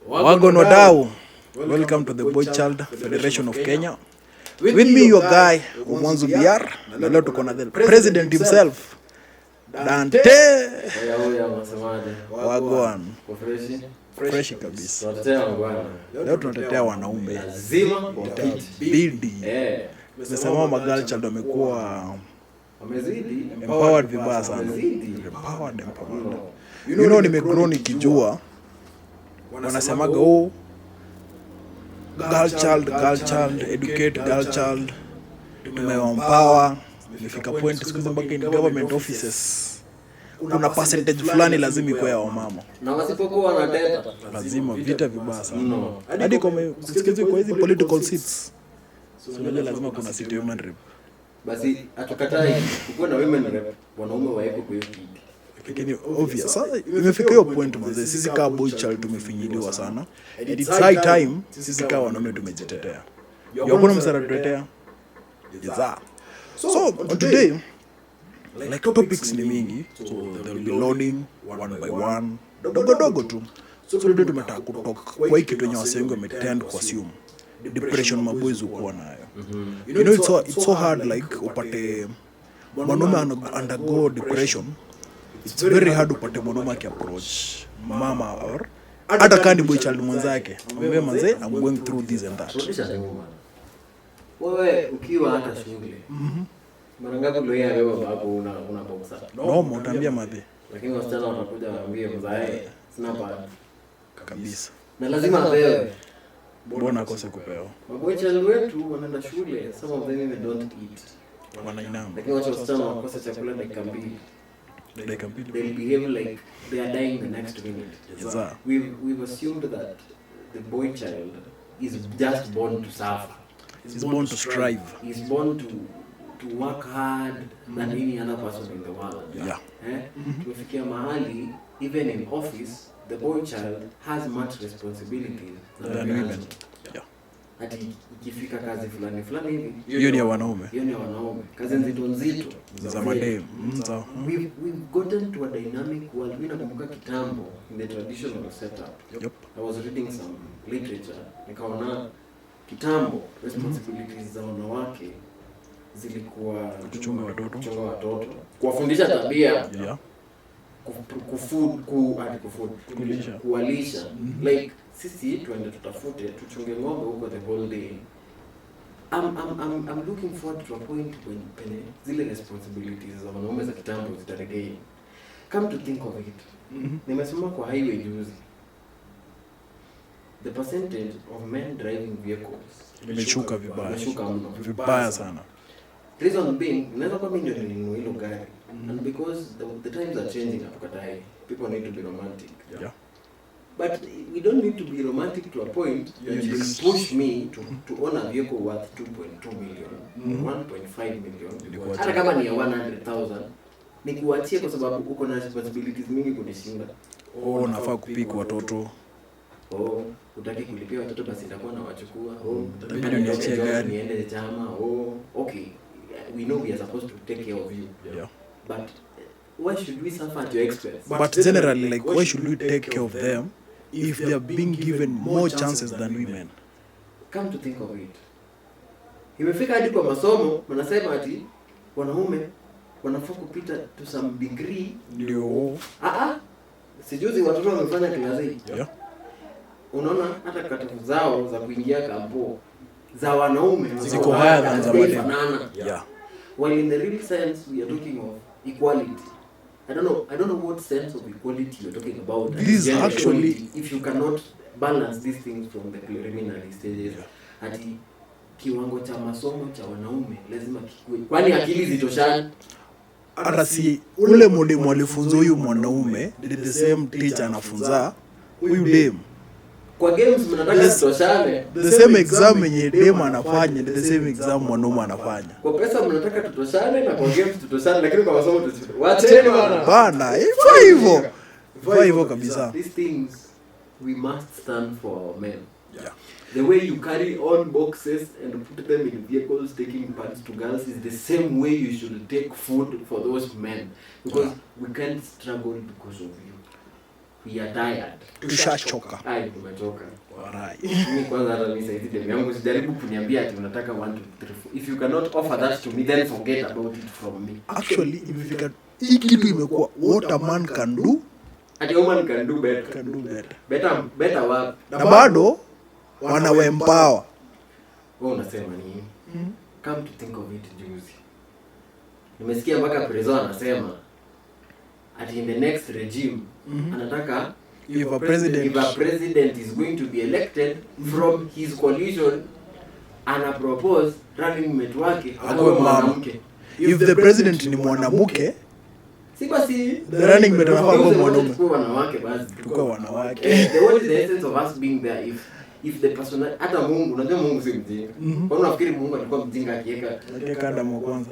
Wagon wadau, welcome to the Boychild Federation of Kenya. With me your guy Mwanzo BR, na leo tuko na the president himself Dante. Wagon fresh kabisa. Leo tunatetea wanaume lazima bidi. Nasema magalchild wamekuwa wamezidi empowered vibaya sana. Empowered. You know nimegrow nikijua wanasemaga girl child, educate girl child, tumeempower. Ifika point siku mpaka in government offices kuna percentage fulani lazima ikuwe ya wamama, na wasipokuwa na data lazima vita vibaya sana. Hadi kama usikize kwa hizi political seats, so lazima kuna seat ya women rep. Basi atukatai kukuwa na women rep, wanaume waeko kwa hiyo kiti. Lakini obvious sasa imefika hiyo point manze, sisi kama Boychild tumefinyiliwa sana. It's high time sisi kama wanaume tumejitetea. Hakuna msara tutetea. So today like topics ni mingi, so there will be loading one by one, dogo tu. So today tumetaka kutoka kwa hiki kitu yenye wase wengi wametend kwa assume depression maboys uko nayo. You know it's so hard like upate mwanaume undergo depression. It's very hard upate mwanaume akiapproach mama or hata kani Boychild mwenzake ambaye manze I'm going through this and that. Wewe ukiwa hata shule mara ngapi leo leo babu una boxa no mtaambia madhe, lakini wasichana wanakuja waambie mzae sina pa kabisa na lazima apewe. Mbona akose kupewa? Boychild wetu wanaenda shule, some of them even don't eat, wanainama, lakini wacha wasichana wakose chakula dakika mbili they'll behave like they are dying the next minute. We've assumed that the Boychild is just born to suffer. He's born to strive. He's born to work hard than any other person in the world. Yeah. Tumefikia mahali even in office the Boychild has much responsibilities than women. Yeah. Ati ikifika kazi fulani hivi hiyo ni ya wanaume. Kazi nzito za madem. We've gotten to a dynamic world. Mimi nakumbuka kitambo in the traditional setup. Yep. I was reading some literature. Nikaona kitambo responsibilities za wanawake zilikuwa kuchunga watoto, kuwafundisha tabia, yeah, kuwalisha. Like sisi tuende tutafute tuchunge ng'ombe huko the whole day. I'm looking forward to a point when zile responsibilities za wanaume za kitambo zitaregea. Come to think of it, nimesema kwa highway juzi, the percentage of men driving vehicles imeshuka vibaya sana. Reason being, naweza kwa mimi ndio ninunue hilo gari, and because the times are changing, atukatai, people need to be romantic. Yeah. But we don't need to be romantic to a point that you push me to own a vehicle worth 2.2 million, 1.5 million. Hata kama ni 100,000, nikuachie kwa sababu uko na responsibilities mingi kunishinda. Unafaa kupika watoto. Utaki kulipia watoto, basi nitakuwa na wachukua. Tabidi niachie gari niende chama. Okay, we know we are supposed to take care of you. Yeah. But why should we suffer at your expense? But generally, like, why should we take care of them if they are being given more chances than women? Come to think of it, imefika hadi kwa masomo wanasema ati wanaume wanafaa kupita to some degree ndio. Sijuzi watoto wamefanya class 8. Yeah. Unaona hata katafu zao za kuingia kampo za wanaume ziko higher than za madem. Yeah. While in the real sense we are talking of equality. I don't know what sense of equality you're talking about. This actually, if you cannot balance these things from the preliminary stages, ati kiwango cha masomo cha wanaume lazima kikue. Kwani akili zitoshana? Arasi ule mwalimu alifunza huyu mwanaume the same teacher anafunza huyu dem. Kwa games mnataka tutoshane. The same exam yenye dem anafanya the same exam mwanaume anafanya. Kwa pesa mnataka tutoshane na kwa games tutoshane, lakini kwa masomo wacheni bana. Hivyo kabisa. These things we must stand for our men. Yeah. The way you carry on boxes and put them in vehicles taking parts to girls is the same way you should take food for those men, because we can't struggle because of you. we are tired. Tushachoka. Ai, tumechoka. Warai. Mimi kwanza hata mimi sasa demu yangu sijaribu kuniambia ati unataka 1 2 3 4. If you cannot offer that to me, then forget about it from me. Actually, imefika hii kitu imekuwa what a man can do, ati woman can do better. can do better. Better what? Na bado wana empower. Wewe unasema nini? Come to think of it, juzi nimesikia mpaka president anasema ati in the next regime anataka If a president is going to be elected from his coalition, ana propose running mate wake akuwe mwanamke. If the president ni mwanamke, si basi the running mate anafaa kuwa mwanaume. Kwa wanawake basi Tukue wanawake. What is the essence of us being there if the person hata Mungu, unajua Mungu si mjinga. Kwa nini unafikiri Mungu alikuwa mjinga akiweka Adamu kwanza?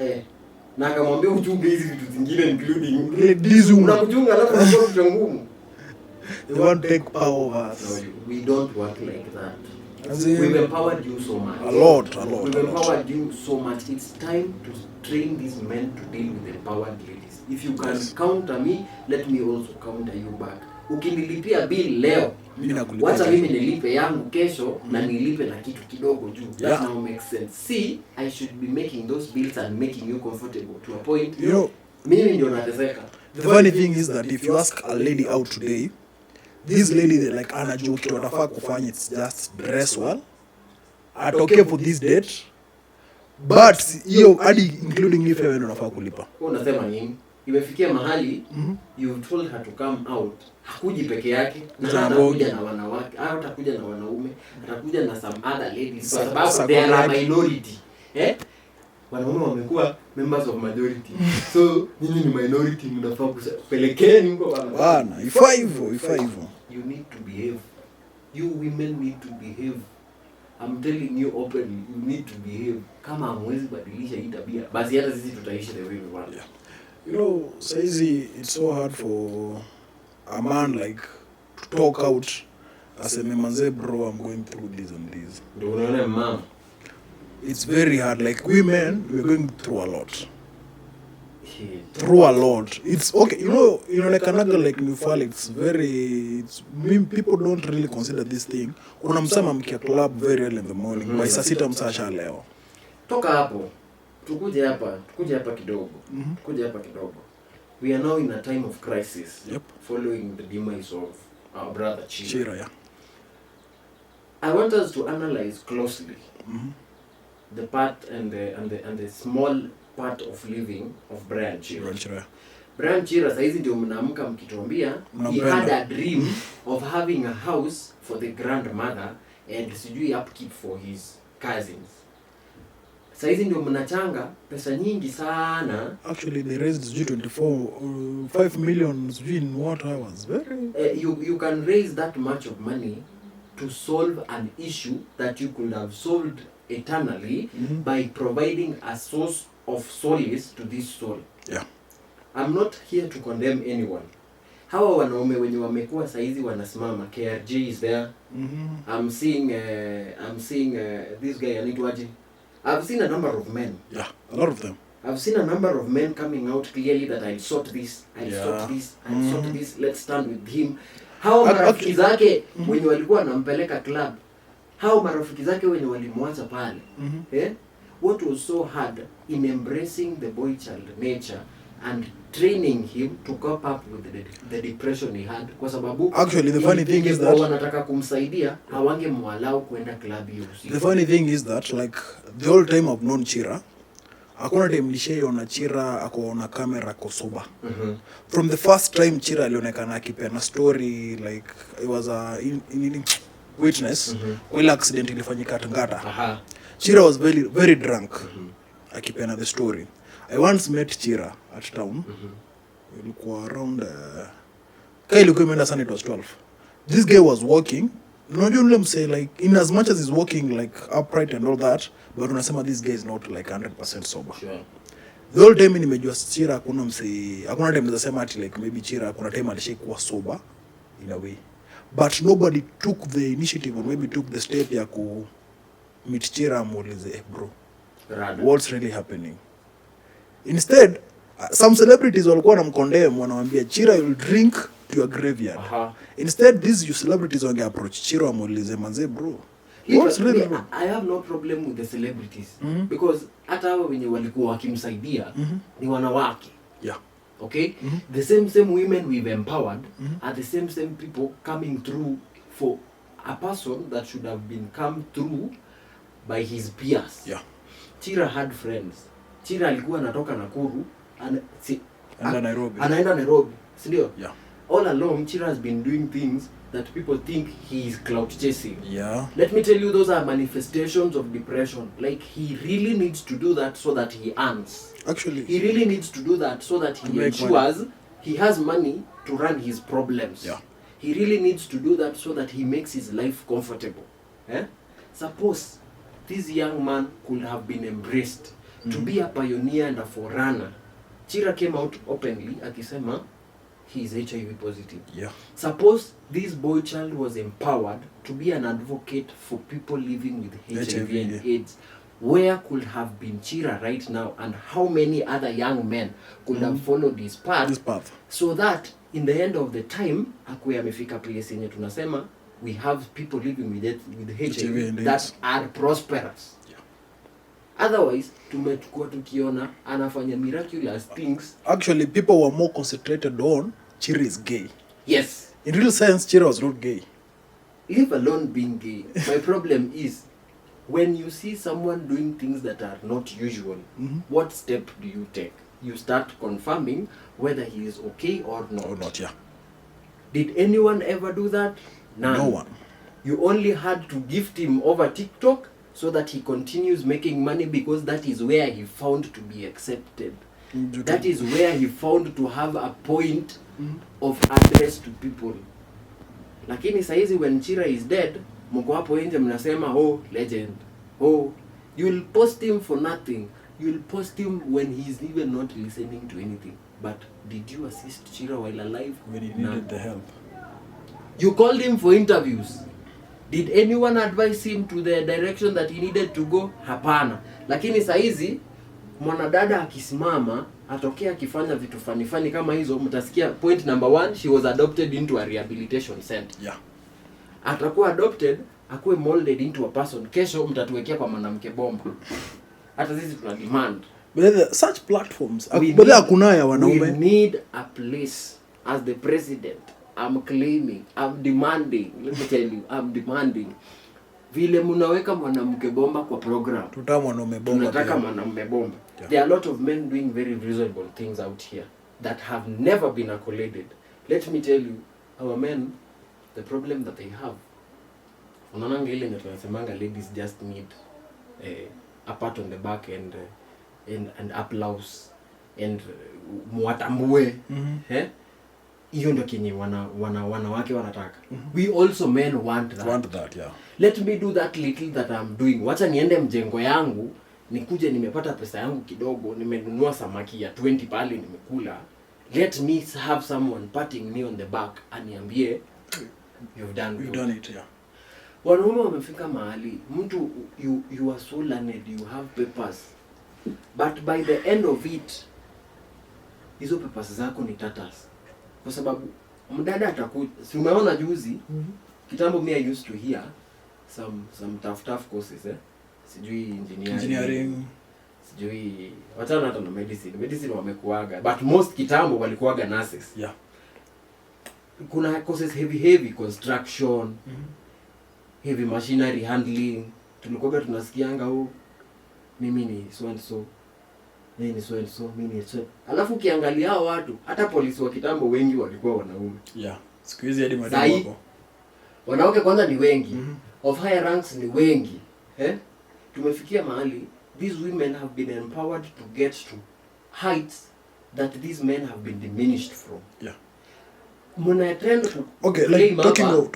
Na akamwambia uchunge hizi vitu zingine including ile dizu unakuchunga alafu unakuwa mtu ngumu. They want to take power over us. No, we don't work like that. As in, We've empowered you so much. A lot. We've empowered you so much. It's time to train these men to deal with empowered ladies. If you can counter me, let me also counter you back. Ukinilipia bill leo, wacha mimi nilipe yangu kesho na nilipe na kitu kidogo juu. That now makes sense. See, I should be making those bills and making you comfortable to a point. You know, mimi ndio nateseka. The funny thing is that if you ask a lady out today, this lady like anajua kitu atafaa kufanya, it's just dress well, atoke for this date, but hiyo hadi including if wewe unafaa kulipa. Wewe unasema nini? Imefikia mahali you've told her to come out, hakuji peke yake na hatakuja na wanawake, hatakuja na wanaume, atakuja na some other ladies kwa sababu they are a minority. Wanaume wamekuwa members of majority. So nyinyi ni minority, mnafaa kupelekeni huko bana. Ifai hivyo. You need to behave. You women need to behave. I'm telling you openly, you need to behave. Kama hamwezi badilisha hii tabia, basi hata sisi tutaishi the way we want. You know, saizi it's so hard for a man like to talk out aseme manze bro, I'm going through this and this. Ndio unaona mama. It's very hard. Like women, we're going through a lot. Through a lot. It's okay. You know, like another like Newfall, it's people don't really consider this thing. Kuna msama mkia club very early in the morning. By saa 6 msasha leo. Toka hapo. Tukuje hapa kidogo. We are now in a time of crisis. Yep. Following the demise of our brother Chira. Yeah. I want us to analyze closely the part and the small part of living of Brian Chira. Brian Chira saizi ndio mnaamka mkituambia he had a dream of having a house for the grandmother and sijui upkeep for his cousins. Saizi ndio mnachanga pesa nyingi sana. Actually they raised 5 million in what hours? You can raise that much of money to solve an issue that you could have solved eternally by providing a source of solace to this soul. Yeah. I'm not here to condemn anyone. Hawa wanaume wenye wamekuwa saizi wanasimama, KRG is there. I'm seeing this guy anaitwaje. I've seen a number of men. Yeah, a lot of them. I've seen a number of men coming out clearly that I sought this, let's stand with him. Hao marafiki zake wenye walikuwa wanampeleka club, hao marafiki zake wenye walimwacha pale. What was so hard in embracing the boy child nature and training him to cope up with the depression he had, kwa sababu actually the funny thing is that wanataka kumsaidia, hawangemwalau kwenda club hiyo. The funny thing is that like the whole time I've known Chira, hakuna time nishaiona Chira ako na kamera kosoba. From the first time Chira alionekana akipeana story, like it was a witness when accident ilifanyika Tangata. Chira was very very drunk akipeana the story. I once met Chira at town. Ilikuwa around ilikuwa imeenda sana, it was 12. This guy was walking. Unajua ule mse like in as much as he's walking like upright and all that, but unasema this guy is not like 100% sober. Sure. The whole time nimejua Chira hakuna time nasema ati like maybe Chira hakuna time alishaikuwa sober in a way. But nobody took the initiative or maybe took the step ya ku meet Chira amuulize bro, what's really happening? Instead some celebrities walikuwa wanamcondemn, wanamwambia Chira will drink to your graveyard. Instead these you celebrities wange approach Chiro amuulize manze bro, what's really wrong? I have no problem with the celebrities because hata hao wenye walikuwa wakimsaidia ni wanawake. Yeah. Okay? The same women we've empowered are the same people coming through for a person that should have been come through by his peers. Yeah. Chira had friends. Chira alikuwa anatoka Nakuru anaenda Nairobi. Sindio? Yeah. All along Chira has been doing things that people think he is clout chasing. Yeah. Let me tell you, those are manifestations of depression. Like, he really needs to do that so that he earns. Actually, he really needs to do that so that he ensures he has money to run his problems. Yeah. He really needs to do that so that he makes his life comfortable. Suppose this young man could have been embraced to be a pioneer and a forerunner. Chira came out openly akisema he is HIV positive. Yeah. Suppose this boy child was empowered to be an advocate for people living with HIV and AIDS. Where could have been Chira right now, and how many other young men could have followed this path, so that in the end of the time akuwe amefika place yenye tunasema we have people living with HIV that are prosperous. Otherwise, tumekuwa tukiona anafanya miraculous things. Actually, people were more concentrated on Chira is gay. Yes. In real sense, Chira was not gay. Leave alone being gay. My problem is, when you see someone doing things that are not usual, what step do you take? You start confirming whether he is okay or not. Or not, yeah. Did anyone ever do that? None. No one. You only had to gift him over TikTok so that he continues making money, because that is where he found to be accepted. That is where he found to have a point of address to people. Lakini saizi when Chira is dead, mko hapo nje mnasema oh legend. Oh, you'll post him for nothing. You'll post him when he's even not listening to anything. But did you assist Chira while alive? When he needed the help. You called him for interviews. Did anyone advise him to the direction that he needed to go? Hapana. Lakini saizi mwanadada akisimama atokea akifanya vitu fani kama hizo, mtasikia point number 1, she was adopted into a rehabilitation center. Yeah. Atakuwa adopted, akuwe molded into a person. Kesho mtatuwekea kwa mwanamke bomba. Hata sisi tuna demand. But such platforms, but hakuna ya wanaume. We need a place. As the president, I'm claiming, I'm demanding, let me tell you, I'm demanding. Vile munaweka mwanamke bomba kwa program. Tunataka mwanaume bomba. Yeah. There are a lot of men doing very reasonable things out here that have never been accoladed. Let me tell you, our men, the problem that they have, unaona ile ndio tunasemanga ladies just need a pat on the back and applause and muatambue. Hiyo ndio kenye wanawake wanataka. We also men want that. Yeah. Let me do that little that I'm doing. Wacha niende mjengo yangu, nikuje nimepata pesa yangu kidogo, nimenunua samaki ya 20 pale nimekula. Let me have someone patting me on the back aniambie you've done it, yeah. Wanaume wamefika mahali mtu you are so learned, you have papers, but by the end of it hizo papers zako ni tatas. Kwa sababu mdada atakuja, si umeona juzi kitambo me I used to hear some tough courses sijui engineering, sijui watana hata na medicine wamekuaga, but most kitambo walikuaga nurses. Yeah. Kuna courses heavy construction, heavy machinery handling. Tulikuwa tunasikianga mimi ni so and so, mimi ni so and so, mimi ni so. Alafu ukiangalia hao watu, hata polisi wa kitambo wengi walikuwa wanaume. Yeah. Siku hizi hadi madam wako. Wanawake kwanza ni wengi. Of higher ranks ni wengi. Tumefikia mahali these women have been empowered to get to heights that these men have been diminished from. Yeah. Muna trend to okay, like talking of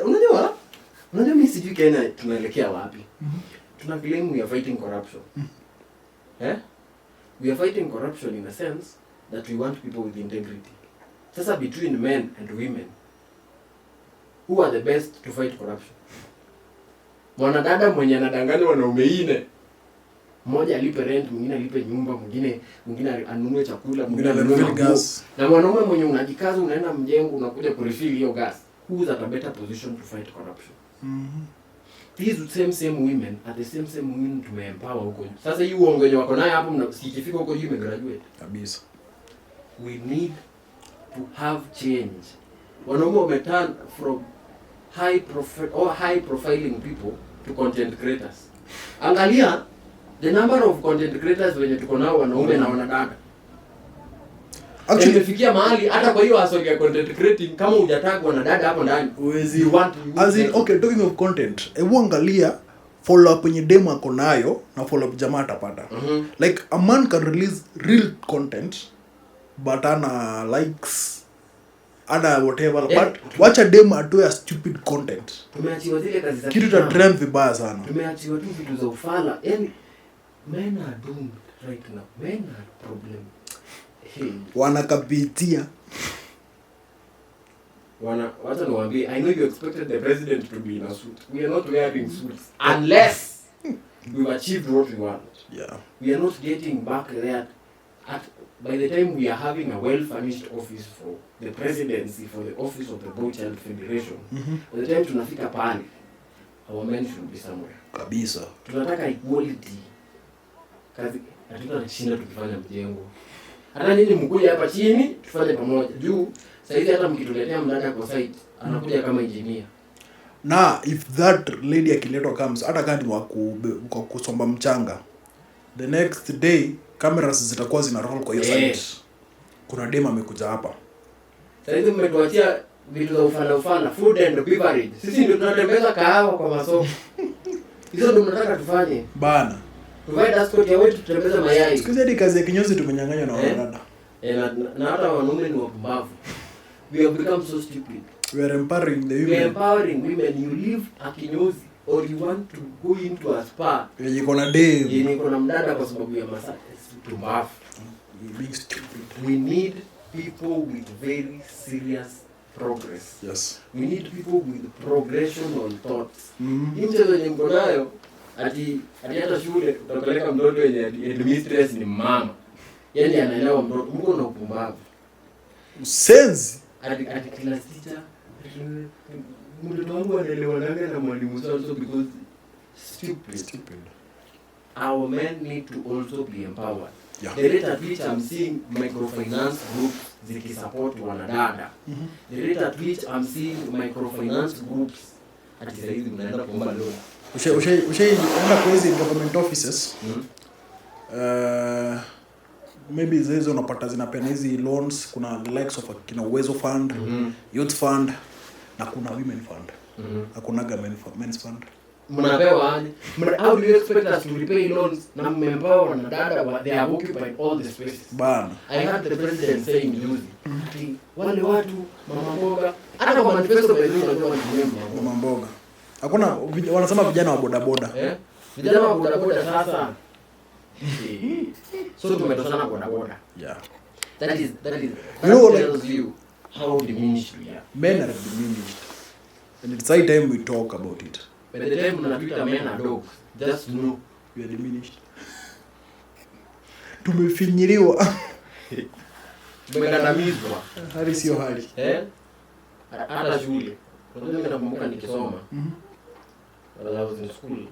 unajua mimi sijui Kenya tunaelekea wapi. Tuna claim we are fighting corruption. We are fighting corruption in a sense that we want people with integrity. Sasa between men and women, who are the best to fight corruption? Mwanadada mwenye anadanganya wanaume 4 Mmoja alipe rent, mwingine alipe nyumba, mwingine anunue chakula, mwingine anunue gas. Na mwanaume mwenye unajikaza unaenda mjengo unakuja kurefill hiyo gas. Who is at a better position to fight corruption? These same women are the same women tumeempower huko. Sasa hii uongo wenye wako nayo hapo mnasikifika huko juu imegraduate kabisa. We need to have change. Wanaume wameturn from high profiling people to content creators. Angalia the number of content creators wenye tuko nao wanaume na wanadada. Actually imefikia mahali hata kwa hiyo asili ya content creating kama hujatag wanadada hapo ndani uwezi want as in okay, talking of content, hebu angalia follow up yenye demo ako nayo na follow up jamaa atapata. Like a man can release real content but ana likes ana whatever, but watch a demo atoe stupid content. Tumeachiwa zile kazi za kitu ta trend vibaya sana. Tumeachiwa tu vitu za ufala. Yani men are doomed right now. Men are problem. Hey. Wanakapitia. Wacha niwaambie, I know you expected the president to be in a suit. We are not wearing suits unless we've achieved what we want. Yeah. We are not getting back there. By the time we are having a well-furnished office for the presidency, for the office of the Boychild Federation, by the time tunafika pale, our men should be somewhere. Kabisa. Tunataka equality. Kazi hatutashinda tukifanya mjengo. Hata nyinyi mkuja hapa chini tufanye pamoja. Juu saizi hata mkituletea mdada kwa site anakuja kama engineer. Na if that lady akiletwa comes hata kama ni kwa kusomba mchanga, the next day cameras zitakuwa zina roll kwa hiyo site. Kuna dema amekuja hapa. Saizi mmetuachia vitu za ufala, food and beverage. Sisi ndio tunatembeza kahawa kwa masoko. Hizo ndio tunataka tufanye. Bana. Provide escort ya wetu tutembeza mayai. Siku hizi kazi ya kinyozi tumenyang'anywa na wanadada. Na hata wanaume ni wapumbavu. We have become so stupid. We are empowering the women. We are empowering women. You live a kinyozi or you want to go into a spa. Yenye kona dem. Yenye kona mdada kwa sababu ya masaa. Pumbavu. Being stupid. We need people with very serious progress. Yes. We need people with progressional thoughts. Hii mchezo yenye mko nayo ati hata shule utapeleka mtoto yenye headmistress ni mama. Yaani anaelewa mtoto mko na upumbavu. Usenzi. Ati class teacher mtoto wangu anaelewa na mwalimu also because stupid. Our men need to also be empowered. Yeah. The rate at which I'm seeing microfinance groups zikisupport wanadada. The rate at which I'm seeing microfinance groups ati saizi mnaenda kuomba loan. Ushaenda kwa hizi government offices. Maybe hizo unapata zinapena hizi loans, kuna the likes of kina Uwezo Fund, Youth Fund na kuna Women Fund. Hakuna Men's Fund. Mnapewa aje? How do you expect us to repay loans na member wanadada they have occupied all the spaces? Bana. I heard the president saying juzi, wale watu mama mboga hata kwa manifesto by the way unajua mama mboga. Hakuna wanasema vijana wa bodaboda. Vijana wa bodaboda sasa. So tumetosana bodaboda. Yeah. That is tells you how diminished we are. Men are diminished. And it's high time we talk about it. By the time mnapita men are dogs, just know we are diminished. Tumefinyiliwa. Tumekandamizwa. Hali sio hali. Hata shule. Unajua mimi nakumbuka nikisoma. When I was in school,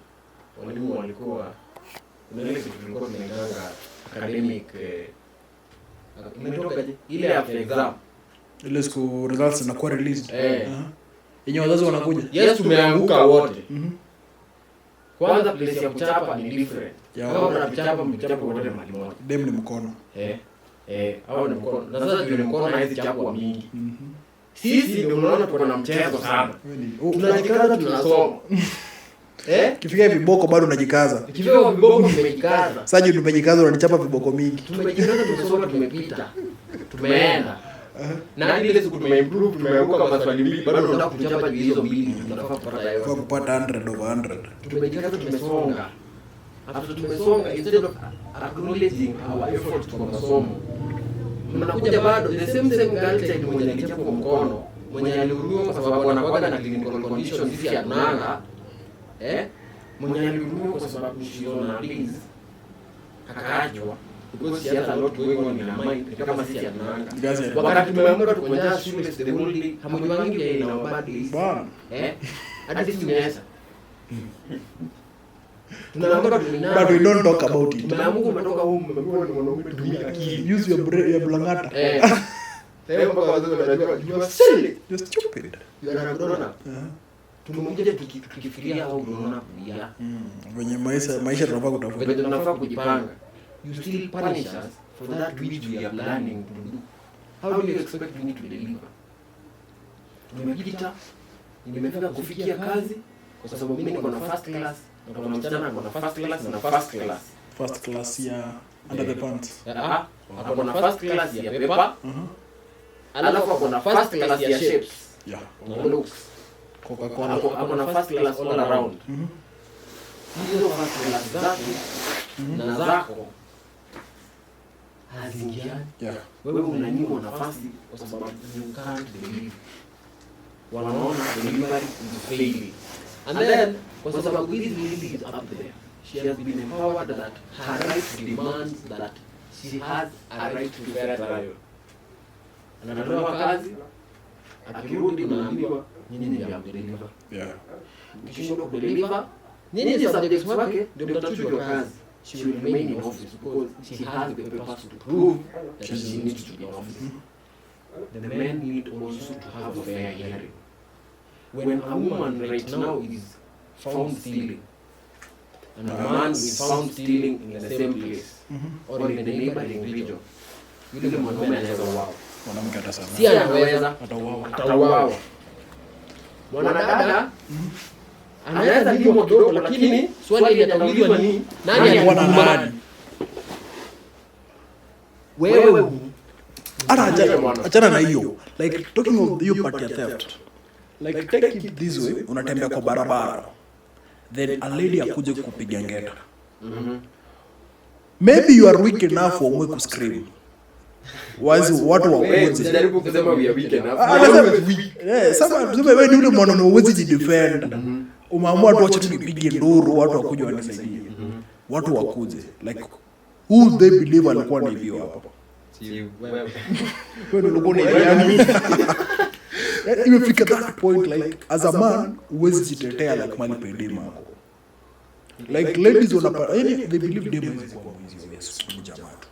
walimu walikuwa ile kitu tulikuwa tunaendanga academic imetokaje ile after exam. Ile siku results zinakuwa released. Yenye wazazi wanakuja. Yes, tumeanguka wote. Kwanza place ya kuchapa ni different. Kama unachapa mchapa wote mahali moja. Dem ni mkono. Au ni mkono. Na sasa ndio mkono na hizi chapa mingi. Sisi ndio unaona tuko na mchezo sana. Tunajikaza tunasoma. Kifika viboko bado unajikaza. Kifika viboko tumejikaza. Sasa tumejikaza unanichapa viboko mingi. Tumejikaza tumesoma tumepita. Tumeenda. Na ile siku tumeimprove tumeanguka kwa maswali mbili bado tunataka kuchapa hizo mbili tunataka kupata yote. Kwa kupata 100 over 100. Tumejikaza tumesonga. After tumesonga instead of acknowledging our effort kwa masomo. Mnakuja bado the same girl child mwenye alichapa kwa mkono, mwenye alihurumiwa kwa sababu anakuwa na clinical condition sisi ya nanga. Mwenye alihurumiwa kwa sababu she on her knees. kakaachwa because she has a lot going on in her mind kama sisi anaanga wakati tumeamka tukonja shule the whole day hamjuangi ya ina mabadi hadi sisi tunaweza tunaamka but we don't talk about it. Tumeamka umetoka home umekuwa ni mwanaume tumia akili Use your brain, your blangata. Sasa mpaka wazee wanajua you are silly, You're stupid. you are grown up. Tumekuja tukifikiria au grown up ya Venye maisha tunafaa kutafuta. Venye tunafaa kujipanga. You still punish us for that which we are planning to do. How do you expect me to deliver? Nimepita, nimefika kufikia kazi kwa sababu mimi niko na first class na kuna msichana ako na first class na first class. First class ya under the pants. Ako na first class ya paper. Alafu ako na first class ya shapes. Yeah. Looks. Coca-Cola. Ako na first class all around. Hizo first class zake na zako hazingiani. Yeah. Wewe unanyimwa nafasi kwa sababu you can't deliver. Wanaona delivery is failing. And then kwa sababu this lady is up there, she has been empowered that her right demands that she has a right to fair trial. Anatoa kazi, akirudi naambiwa nyinyi ndio mdeliver. Yeah. Mkishindwa kudeliver, nyinyi subjects wake ndio mtachujwa kazi. She will remain in office because she has the papers to prove that she needs to be in office. The men need also to have a fair hearing. When a woman right now is found stealing, and a man is found stealing in the same place, or in the neighboring region, yule mwanaume anaweza uawa. Mwanamke atasema. Si anaweza Atauawa. Mwanadada anaweza limwa kidogo, lakini swali linaloulizwa ni nani anakuwa nani? Wewe Achana na hiyo. Like talking of you part ya theft. Like take it this way, unatembea kwa barabara. Then a lady akuje kupiga ngeta. Maybe you are weak enough for umwe kuscream. Wazi watu wakuze. Jaribu kusema we are weak enough. Sasa tuseme wewe ni yule mwanaume uwezi jidefend. Umeamua tu acha tupige nduru watu wakuje wanisaidie. Watu wakuje. Like who they believe alikuwa ni hiyo hapa. Wewe Wewe ndio unaelewa. Imefika that point like as a man uwezi jitetea like mali pedima yako. Like ladies wanapata yani they believe dem is kwa mwizi Yesu ni jamaa tu.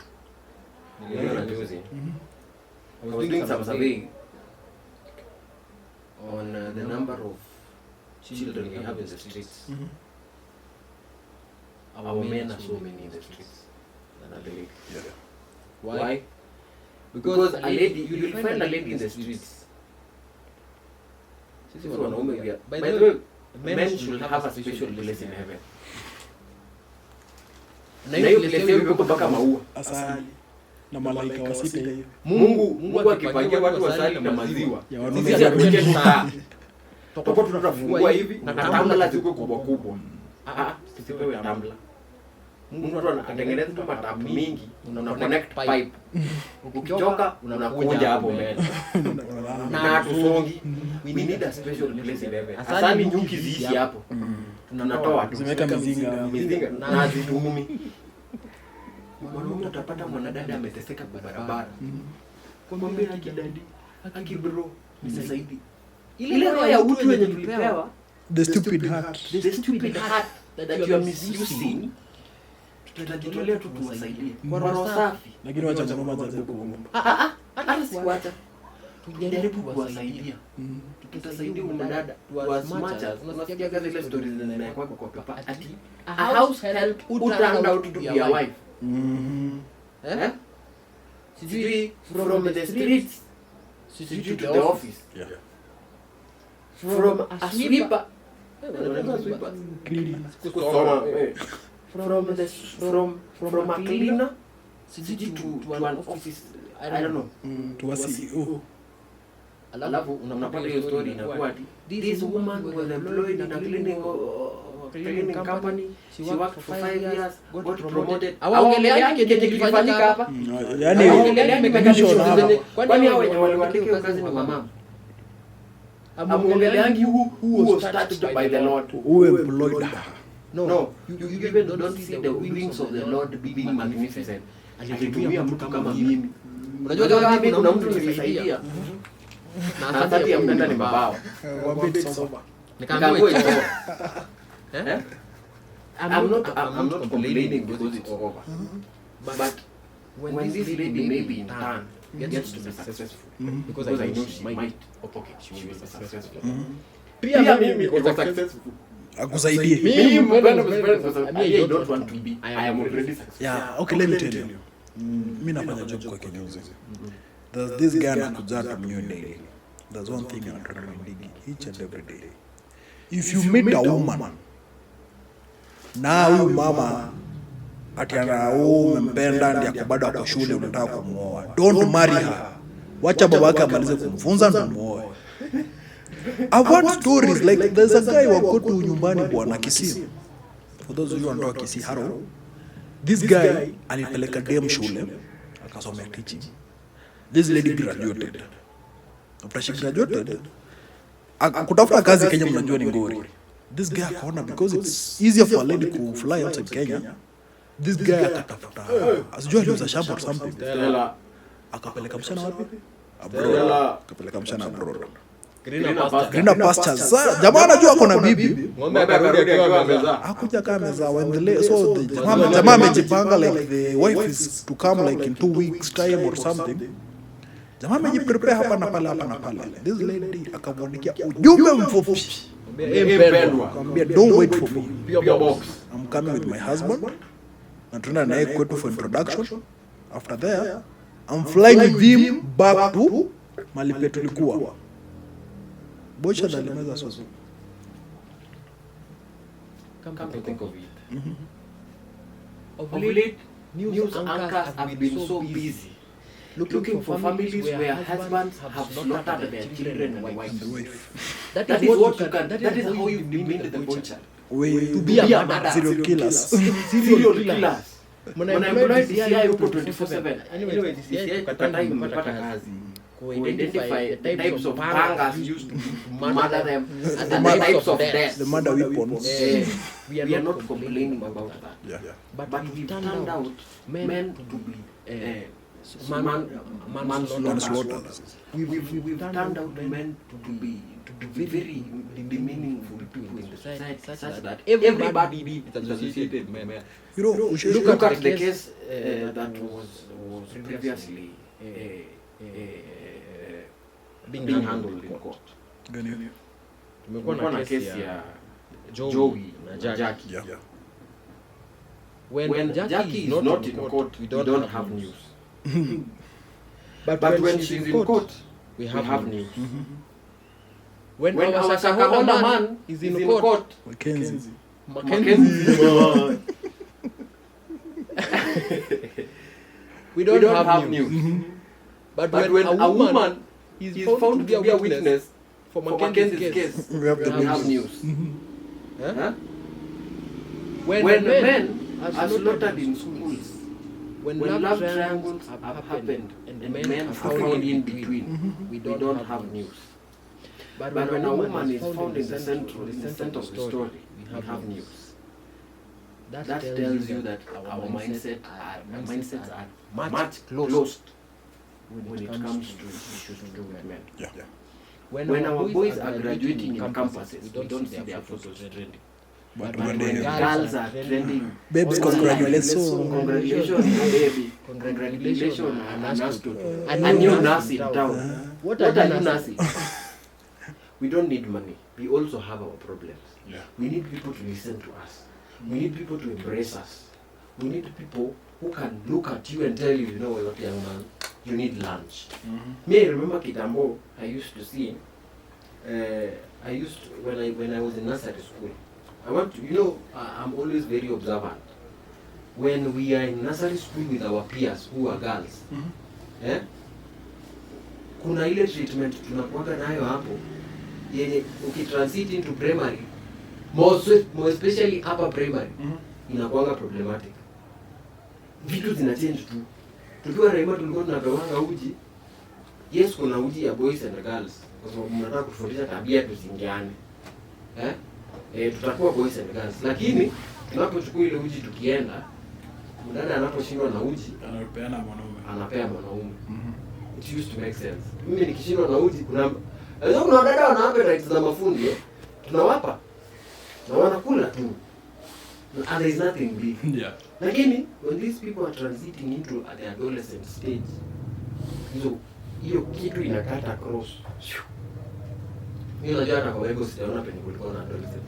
niliona juzi. I was doing some survey on the number of children we have in the streets. Our men are so many in the streets than a lady. Yeah. Why? Because a lady, you will find a lady in the streets. Sisi wanaume we are. By the way, men should have a special place in heaven. Na hiyo place hiyo iko mpaka maua. Asali na malaika wa sita hiyo. Mungu akipangia watu wasali na maziwa. Sisi hatuweke saa. Tutakuwa tunafungua hivi na tumbler ziko kubwa kubwa. Tusipewe tumbler. Mungu anatengeneza tu matapu mingi, una connect pipe. Ukichoka unakuja hapo mbele. Na tusongi. We need a special place in heaven. Asali nyuki ziishi hapo. Tunatoa Zimeweka mizinga na zitumi. Mwanaume utapata mwanadada ameteseka barabara. Kwa mambo ya kidadi, haki bro, nisaidie. Ile roho ya utu yenye tulipewa, the stupid heart that you are misusing. Tutajitolea tu tuwasaidie. Kwa roho safi. lakini wacha mwanaume ajaribu kuomba. Hata sikuacha. Tujaribu kuwasaidia. Tutasaidia mwanadada as much as unasikia gazi ile stories zinaekwa kwa papa ati a house help who turned out to be a wife. Sijui from the streets sijui to the office. Yeah. From a sweeper. From a cleaner sijui to an office. I don't know. To a CEO. Alafu unapata hiyo story inakuwa ati this woman was employed in a cleaning company. She worked for 5 years, got promoted. Awaongelea kile kilifanyika hapa. Yaani imekadishwa hapa. Kwani hao wenye waliandika hiyo kazi ni mama. Amuongeleangi who was touched by the Lord. who employed her. No, you even don't see the wings of the Lord being magnificent. Alitumia mtu kama mimi. Unajua kama mimi kuna mtu nilisaidia. Na hata ya mtenda ni mabao. Wambie soma. Nikaambiwa it's over. I'm not complaining because it's over. But when this lady maybe in turn gets to be successful, because I know she might, okay, she will be successful. Pia mimi niko successful. Akusaidie. Mimi I don't want to be. I am already successful. Yeah, okay, let me tell you. Mimi nafanya job kwa kinyozi. There's this guy anakuja to me daily. There's one thing anataka ndigi each and every day. If you meet a woman na huyu mama atiana umempenda ndiye akubada kwa shule unataka kumuoa, don't marry her. Wacha babake amalize kumfunza na muoe. I've heard stories like there's a guy wako tu nyumbani bwana Kisii. For those of you who know Kisii Haro, this guy alipeleka dem shule akasomea teaching. This lady graduated. After she graduated, kutafuta kazi Kenya mnajua ni ngori. This guy akaona because it's easier for a lady to fly outside Kenya. This guy akatafuta asijua aliuza shamba or something. Akapeleka mshana wapi? Abroad. Akapeleka mshana abroad. Green pastures. Jamaa anajua ako na bibi. Ng'ombe akarudi akiwa amezaa. Hakuja kama amezaa waendelee. So the jamaa amejipanga like the wife is to come like in 2 weeks time or something. Jamaa amejiprepare hapa na pale. This lady akamwandikia ujumbe mfupi. Akamwambia don't wait for me. I'm coming with my husband. Na tunaenda naye kwetu for introduction. After there, I'm flying with him back to Malipe tulikuwa. Boychild alimeza soso. Come to think of it. Of late, news anchors have been so busy looking for families where husbands have slaughtered their children and wives. That is what you can. That is how you demean the Boychild. To be a murderer. Serial killers. Serial killers. When I'm employed DCI huko 24/7. Anyway, DCI tukata imepata kazi. Identify the types of pangas used to murder them and the types of death. The murder weapons. We are not complaining about that. Yeah. But we've turned out men to be manslaughter. We've turned out men to be very meaningful people in the society, such that everybody is associated with men. You know, look at the case that was previously being handled in court. Tumekuwa na kesi ya Joey na Jackie. Yeah. When Jackie is not in court, we don't have news. But when she's in court, we have news. When our Sakahola man is in court, Mackenzie. we don't have news. But when a woman is found to be a witness for Mackenzie's case, We have the we have news. Huh? When men are slaughtered in schools, when love triangles have happened and men are found in between, we don't have news. But when a woman is found in the center of the story, we have news. That tells you that our mindsets are much closed when it comes to issues to do with men. Yeah. When our boys are graduating in campuses, we don't see their photos trending. But But when when they girls are trending, babes, congratulations. Congratulations, baby. Congratulations, a new nurse in town. What are you nursing? We don't need money. We also have our problems. Yeah. We need people to listen to us. We need people to embrace us. We need people who can look at you and tell you, you know what, young man, you need lunch. Me, I remember Kitambo, I used to see, when I was in nursery school, I'm always very observant. When we are in nursery school with our peers who are girls, kuna ile treatment tunakuwa nayo hapo, yenye ukitransit into primary, more especially upper primary, inakuwa problematic. Vitu zina change tu. Tukiwa Raima tulikuwa tunapewanga uji. Yes, kuna uji ya boys and girls. Kwa sababu mnataka kufundisha tabia tusingiane. tutakuwa boys and girls. Lakini tunapochukua ile uji tukienda, mdada anaposhindwa na uji anapea mwanaume. It used to make sense. Mimi nikishindwa na uji kuna dada wana appetite za mafundi, tunawapa na wanakula tu. And there is nothing big. Yeah. Lakini when these people are transiting into the adolescent stage, hiyo kitu inakata cross. Mimi najua hata kwa Bible sijaona penye kulikuwa na adolescent.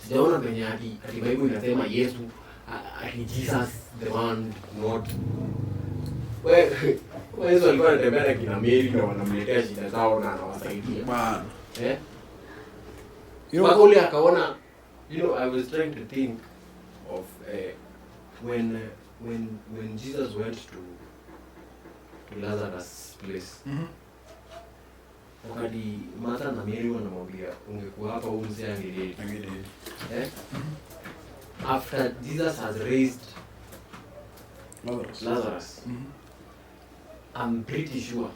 Sijaona penye hadi Bible inasema Yesu Jesus the one not. Yesu alikuwa anatembea na kina Mary na wanamletea shida zao na anawasaidia. Man. Bakuli akaona, I was trying to think of when Jesus went to Lazarus' place. Wakati Martha na Mary wanamwambia ungekuwa hapa huyu mzee angededi. After Jesus has raised Lazarus, I'm pretty sure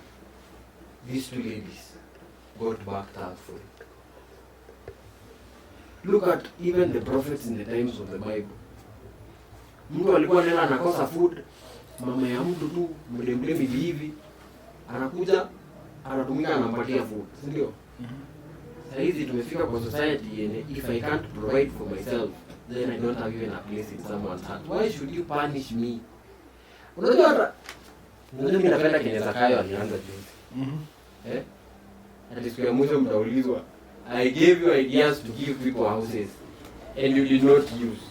these two ladies got back thankful. Look at even the prophets in the times of the Bible. Mtu alikuwa nela anakosa food, mama ya mtu tu mdemdemi hivi anakuja anatumika anampatia food, si ndio? Sasa hizi tumefika kwa society and if I can't provide for myself, then I don't have even a place in someone's heart. Why should you punish me? Unajua mimi napenda Kenya Zakayo alianza juzi. Hadi siku ya mwisho mtaulizwa, I gave you ideas to give people houses and you did not use.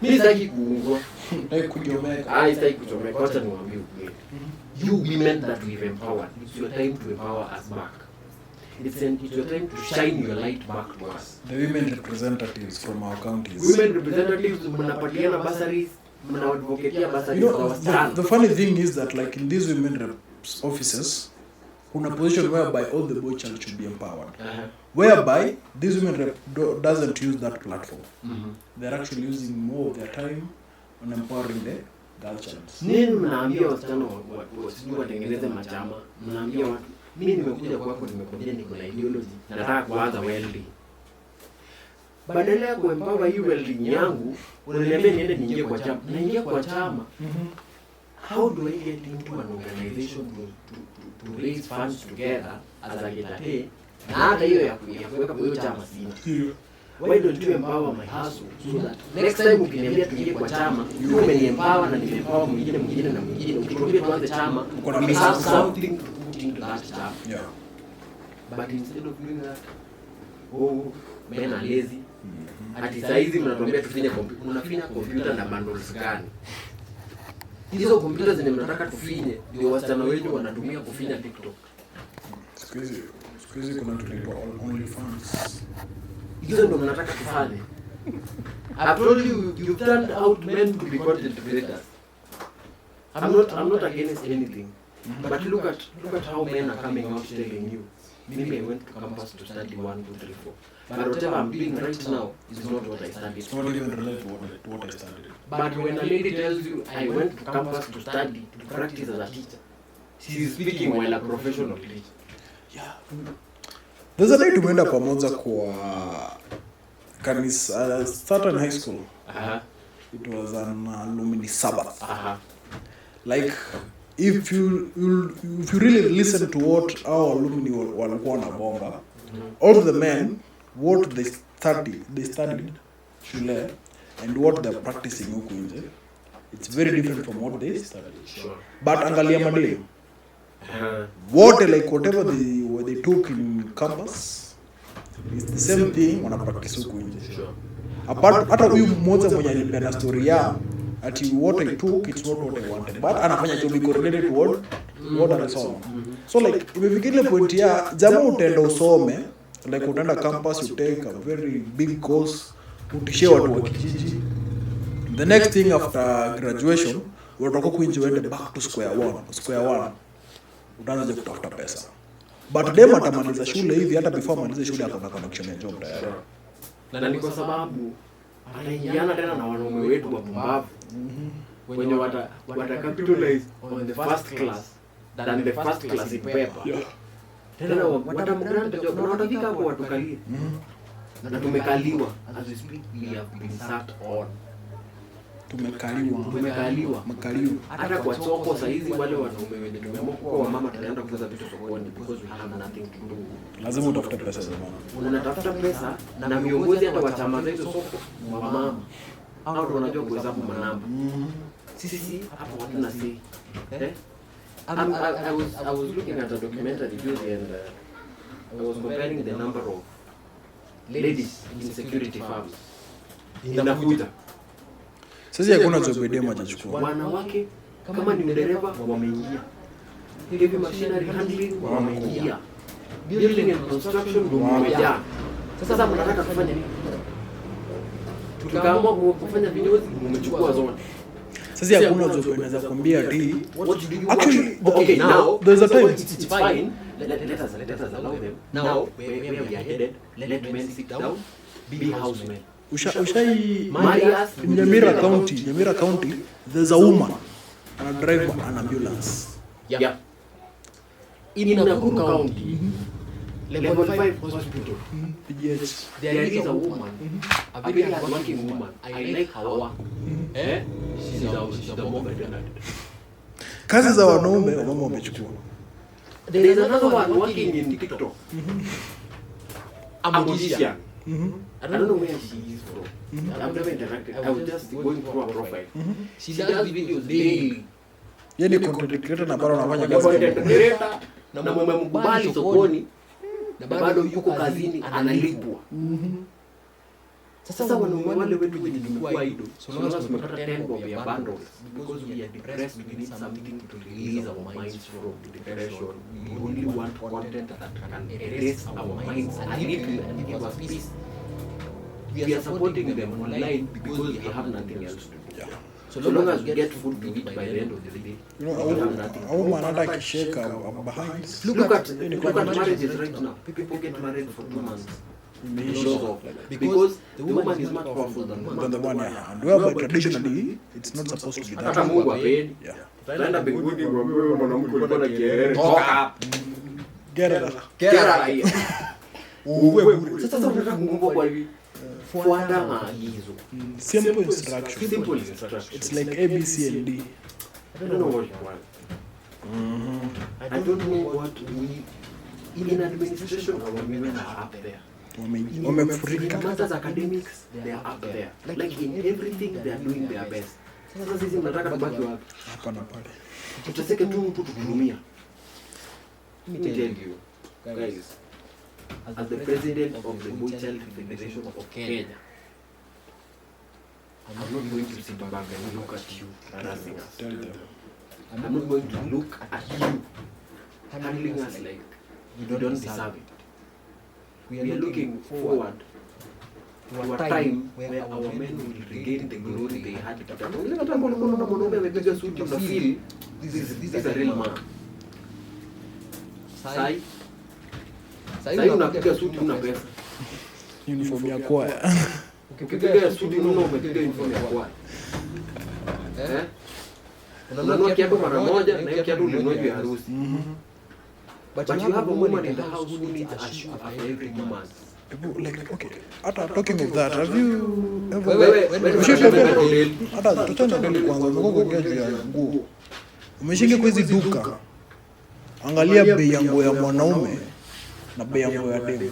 Mimi sitaki kuungwa. Sitaki kuchomeka. Sitaki kuchomeka. Wacha niwaambie ukweli. You women that we've empowered, it's your time to empower us back. It's your time to shine your light back to us. The women representatives from our counties. Women representatives, mnapatiana bursaries, mnaadvocatea bursaries for wasichana. The funny thing is that like in these women offices, kuna position whereby all the boy child should be empowered. Whereby these women doesn't use that platform. They're actually using more of their time on empowering the girl child. Nini mnaambia wasichana wasijui watengeneze machama? Mnaambia watu, mimi nimekuja kwako, nimekuja niko na ideology, nataka kuanza welding. Badala ya kuempower hii welding yangu, unaniambia niende niingie kwa chama. Naingia kwa chama. How do I get into an organization to raise funds together as a getate? Na hata hiyo ya kuweka kwa hiyo chama sina. Why don't you empower my hustle so that next time ukiniambia tuingie kwa chama, you umeniempower na nimeempower mwingine na mwingine. Ukituambia tuanze chama, we have something to put into that chama. Yeah. But instead of doing that, men are lazy. Ati saizi mnatuambia tufinye computer. Unafinya computer na bundles gani? Hizo computer zenye mnataka tufinye ndio wasichana wetu wanatumia kufinya TikTok. Siku hizi kuna tulipo OnlyFans. Hizo ndio mnataka tufanye. I've told you, you've turned out men to be content creators. I'm not against anything. But look at how men are coming out telling you, maybe I went to campus to study 1, 2, 3, 4. But whatever I'm doing right now is not what I studied. It's not even related to what I studied. But when a lady tells you, I went to campus to study, to practice as a teacher, she is speaking while a professional teacher. Yeah. There's a day tumeenda pamoja kwa kanisa certain high school. It was an alumni Sabbath. Like if you really listen to what our alumni walikuwa na bomba, all the men what they studied shule and what they're practicing huku nje, it's very different from what they studied. Sure. But angalia madem, whatever they took in campus, it's the same thing wana practice huku nje. Apart hata huyu mmoja mwenye alipenda story ya ati what I took it's not what I wanted, but anafanya job correlated to what anasoma. So like imefikia ile point ya jamaa utaenda usome, like utaenda campus, you take a very big course, utishie watu wa kijiji. The next thing after graduation unatoka kuinje uende back to square one. Utaanza kutafuta pesa. But dem atamaliza shule hivi, hata before amalize shule akona connection ya job tayari. Na ni kwa sababu anaingiana tena na wanaume wetu wa pumbavu. Wenye wata capitalize on the first class than the first class in paper. Tena watamgrant job na watafika hapo watukalie. Na tumekaliwa as we speak, we have been sat on. Tumekaliwa. Hata kwa soko saa hizi wale wanaume wenye tumeamua kwa mama tunaenda kuuza vitu sokoni because we have nothing to do. Lazima utafute pesa zamani. Unatafuta pesa na viongozi hata wa chama za hizo soko wa mama. Hao ndio wanajua kuhesabu manamba. Sisi hapo hatuna say. I was looking at a documentary juzi and I was comparing the number of ladies in security firms. Inakuja. Sasa hakuna job demo hajachukua. Wanawake kama ni dereva wameingia. Heavy machinery handling wameingia. Building and construction wamejaa. Sasa mnataka kufanya nini? Tukaamua kufanya vinyozi, mmechukua zone. Sasa hakuna job inaweza kuambia ati actually okay now there's a time it's fine. Let us allow them. Now where we are headed, let men sit down, be housemen. Ushai Nyamira County, there's a woman and a driver an ambulance. Yeah. In Nakuru County, level 5 hospital. Yes. There is a woman, a very hardworking woman. I like her work. She's a mom attendant. Kazi za wanaume wamama wamechukua. There is another one working in TikTok. A magician. I don't know where she is from. I've never interacted. I was just going through her profile. She does videos daily. Yeye ni content creator na bado anafanya kazi. Content creator na mmemkubali sokoni na bado yuko kazini analipwa. Sasa wanaume wale wetu wenye tumekuwa idle, so long as tumepata 10 bob ya bundles because we are depressed, we need something to release our minds from depression. We only want content that can erase our minds a little and give us peace. We are supporting them online because we have nothing else to do. Yeah. So long as we get food to eat by the end of the day, you know, we have nothing. Our man anataka kisheka behind. Look at marriages right now. People get married for 2 months. Because the woman is much powerful than the one hand. Whereby traditionally it's not supposed to be that. Hata Mungu apendi. Tunaenda mbinguni kuambiwa mwanamke alikuwa na kielele. Toka. Gerera. Uwe bure. Sasa unataka Mungu kwa hivi. Fuata maagizo. Simple instruction. It's like A, B, C and D. I don't know what you want. I don't know what we in administration our women are up there. Wamefurika. In matters academics, they are up there. Like in everything, they are doing their best. Sasa sisi mnataka tubaki wapi? Hapa na pale. Tutaseke tu mtu tukulumia. Let me tell you, guys, as the president of the Boychild Federation of Kenya, I'm not going to sit back and look at you harassing us. Tell them. I'm not going to look at you handling us like you don't deserve it. We are looking forward to a time where our men will regain the glory they had. This is a real man. Sai unapiga suti una pesa. Uniform ya kwaya. Ukipiga suti umepiga uniform ya kwaya. Unanunua kiatu mara moja na hiyo kiatu ulinunua juu ya harusi. But you have a woman in the house who needs a shoe after every 2 months. People like, okay, talking of that, have you ever... Hata tutenda ndani kwanza, mgongo geji ya nguo. Umeshinge kwa hizi duka. Angalia bei ya nguo ya mwanaume na bei ya nguo ya demu.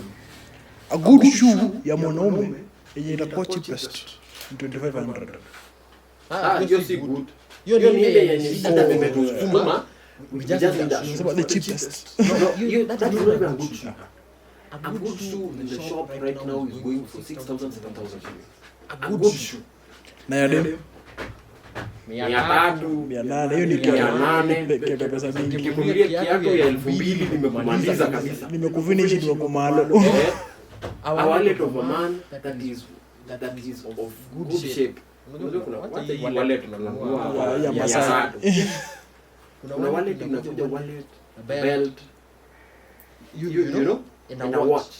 A good shoe ya mwanaume yenye itakuwa cheapest in 2500. You're si good. You're ile yenye hata nimetusukuma. We just need that. It's about the cheapest. No, that's not even a good shoe. A good shoe in the shop right now is going for 6,000, 7,000 shillings. A good shoe. Na ya demu 300, 800, hiyo ni kiatu pesa mingi. Nikikwambia kiatu ya 2,000 nimekumaliza kabisa. Nimekufinish nimekumalo. A wallet of a man that is of good shape. Unajua kuna hata hii wallet tunanunua ya Masai. Kuna wallet inakuja wallet, belt, you know, and a watch.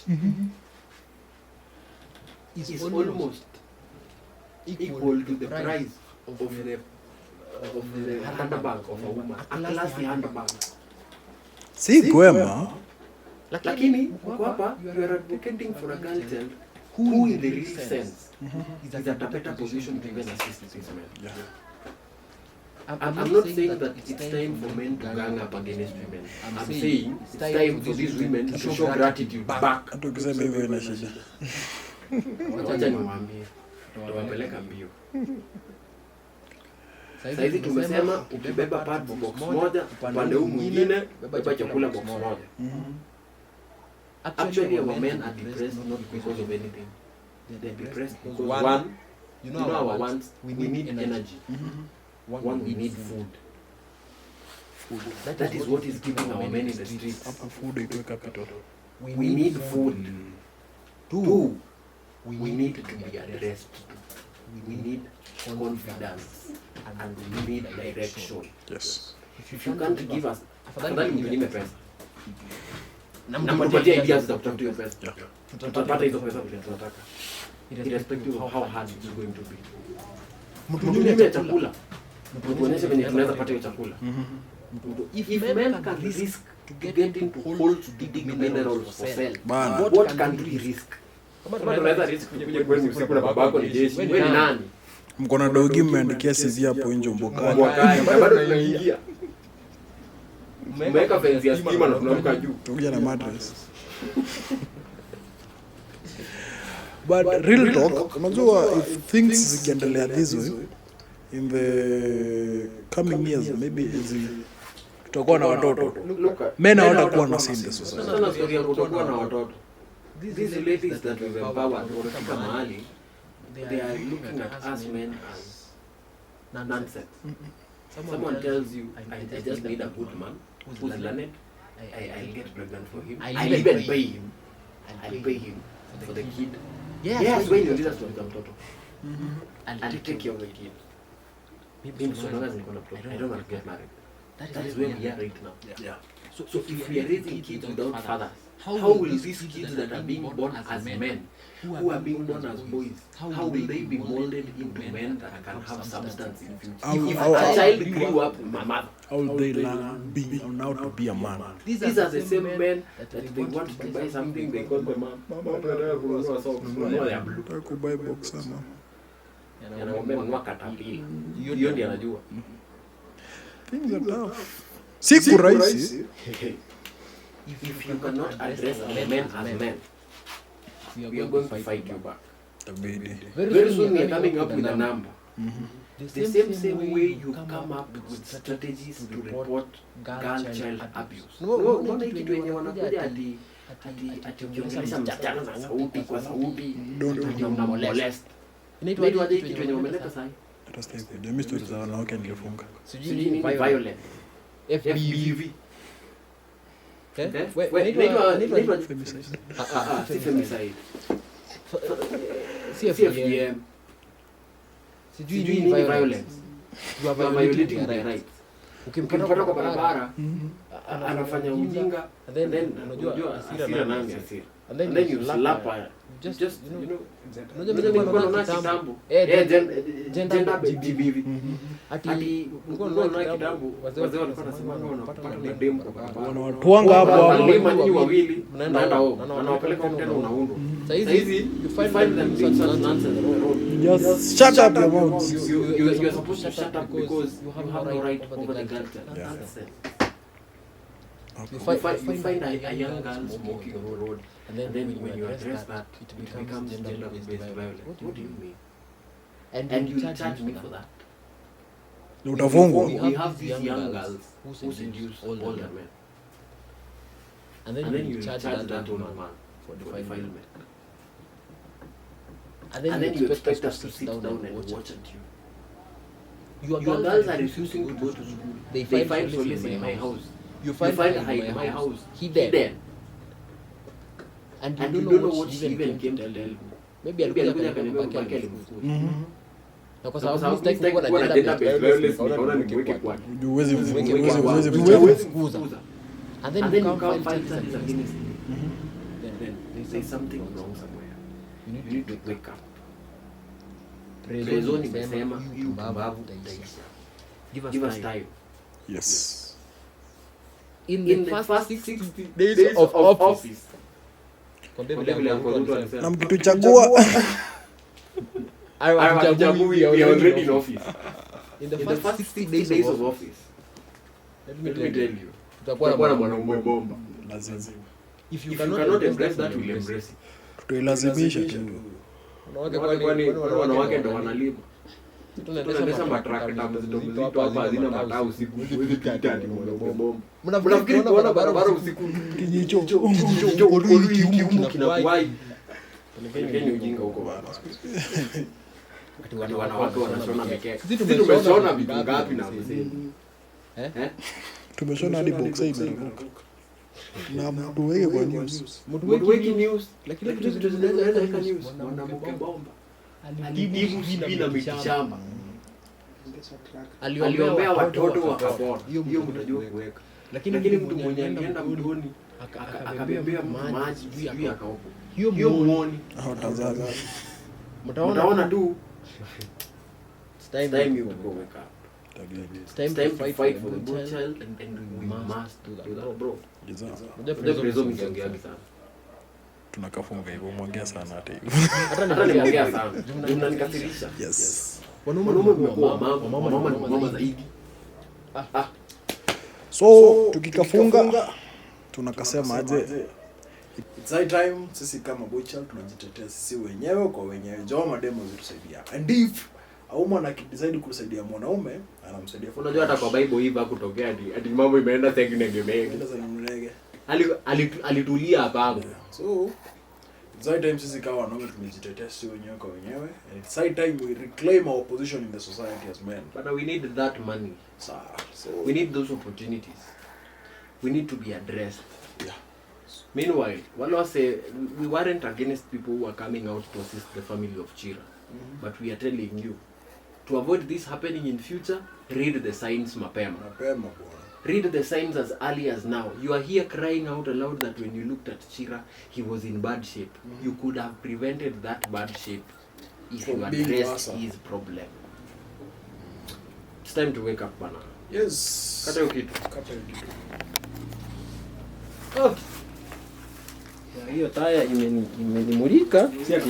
It's almost equal to the price of the handbag of a woman. A classy handbag. Si kwema. Lakini uko hapa, you are advocating for a girl child who in the real sense is at a better position to even assist these men. Yeah. I'm not saying that it's time for men to gang up against women. I'm saying it's time for these women to show gratitude back. Hata ukisema hivyo ina shida. Wacha niwaambie, tutawapeleka mbio. Saizi tumesema ukibeba part box moja, upande huu mwingine beba chakula box moja. Actually, our men are depressed not because of anything. They're depressed because one, you know our wants, we need energy. One, we need food. That is what is keeping our men in the streets. Hapa food itoe capital. We need food. Two, we need to be addressed. We need confidence. And we need direction. Yes. If you can't give us, afadhali mtunyime pesa. Na mtupatie ideas za kutafuta hiyo pesa. Tutapata hizo pesa vile tunataka. Irrespective of how hard it's going to be. Mtunyime chakula. Mtuonyeshe venye tunaweza pata hiyo chakula. If men can risk to get into holes to dig minerals for sale, what can we risk? Kama tunaweza risk kuja kwenu usiku na babako ni jeshi. Wewe ni nani? Mko na dogi mmeandikia sisi hapo nje mbokani. Bado tunaingia. Umeweka fence ya stima na tunaruka juu. Tukuja na mattress. But real talk, unajua if things zikiendelea this way in the coming years maybe tutakuwa na watoto. Men hawatakuwa na sin the society. Sana story ya kutokuwa na watoto. These ladies that we've empowered wanafika mahali, they are looking at us men as nonsense. Someone tells you, I just need a good man who's learned. I'll get pregnant for him. I'll even pay him. I'll pay him for the kid. Yes, when you lead us to become mtoto. I'll take care of the kid. Maybe so long as I don't want to get married. That is where we are right now. Yeah. So if we are raising kids without fathers, how will these kids that are being born as men, who are being born as boys, how will they be molded into men that can have substance in future? If a child grew up with my mother, how will they learn how to be a man? These are the same men that they want to buy something, they call the man, Mama, they are blue. Tako buy boxer na. Anaomba nunua katapila. Hiyo ndio anajua. Things are tough. Siku rahisi. If you cannot address men as men, we are going to fight you back. Very soon we are coming up with a number. The same way you come up with strategies to report girl child abuse. No, kitu wenye wanakuja ati ukiongelesha msichana na sauti kwa sauti na molest. Inaitwa aje kitu wenye wameleta sasa? Hata sasa hivi stories za wanawake nilifunga. Sijui ni violent. FBV. Inaitwa femicide. Femicide. CFM. Sijui ni violence. You are violating their rights. Ukimpata kwa barabara, anafanya ujinga, then unajua hasira na hasira. And then you slap her. Just you know, unajua kitambo. Gender BBV. Ati unaona kitambo, wazee walikuwa wanasema wanapata na demo kwa barabara. Wanawatuanga hapo hapo. Lima nyinyi wawili, mnaenda home. Anawapeleka tena unaundwa. Sasa hizi you find them doing such nonsense on the road. Just shut up your mouth. You are supposed to shut up because you have no right over the girl. You find a young girl smoking on the road, and then when you address that, it becomes gender-based violence. What do you mean? And you charge me for that? Utafungwa. We have these young girls who seduce older men, and then you charge that older man for defilement. And then you expect us to sit down and watch at you. Your girls are refusing to go to school. They find solace in my house. You find her in my house, hidden. And you don't know what she even came to tell you. Maybe alikuja akaniambia babake alimfukuza. Na kwa sababu sitaki kuwa na gender based violence, nikaona nikiweke kwa. Huwezi kufukuza. And then you can't find something against me. Then there's something wrong somewhere. You need to wake up. Prezo nimesema hii ubavu utaisha. Give us time. Yes. in the first 60 days of office. Na mkituchagua we are already in office. In the first 60 days of office, let me tell you, tutakuwa na mwanaume bomba. lazima if You cannot embrace that, we'll embrace it. tuilazimisha tu. Wanawake ndo wanalima. Tunaendesha matrakta mzito hapa hazina mataa usiku. Huwezi pita ati mwanaume bomba. Mnafikiri kuona barabara usiku Kijicho kiumu kinakuwai. Pelekeni ujinga huko baba. Ati wanawake wanashona mikeka. Sisi tumeshona vitu ngapi na mzee? tumeshona hadi boxer imeruka na mtu weke kwa news. Mtu weki news, lakini vitu zinaweza weka news. Mwanamke bomba alijibu bila mitishamba, aliombea watoto wakapona. Hiyo mtajua kuweka. Lakini mtu mwenye alienda mtoni akabebea maji juu akaopo, hiyo muone Hawatazama. mtaona tu. It's time you to go wake up. It's time to fight for the boychild, and we must do that, bro. Ndio prezo mkiongea sana. Tunakafunga hivyo, mwongea sana hata hivyo. Hata niongea sana. Mnanikasirisha. Yes. Wanaume mmekuwa mama zaidi. So tukikafunga tunakasema aje? It's high time sisi kama boychild tunajitetea sisi wenyewe kwa wenyewe. Njoo mademo zitusaidia. And if au anakidecide kusaidia mwanaume, anamsaidia. Unajua hata kwa Bible hivi hakutokea hadi mambo imeenda segenegemege. Alitulia hapa. So it's high time sisi kama wanaume tumejitetea sisi wenyewe kwa wenyewe. And it's high time we reclaim our position in the society as men. But we need that money. So we need those opportunities. We need to be addressed. Yeah. Meanwhile, one was say we weren't against people who are coming out to assist the family of Chira. But we are telling you, to avoid this happening in future, read the signs mapema. Read the signs as early as now. You are here crying out aloud that when you looked at Chira, he was in bad shape. You could have prevented that bad shape if you addressed his problem. It's time to wake up, bana. Yes. Kata hiyo kitu. Hiyo taya imenimulika. Si ati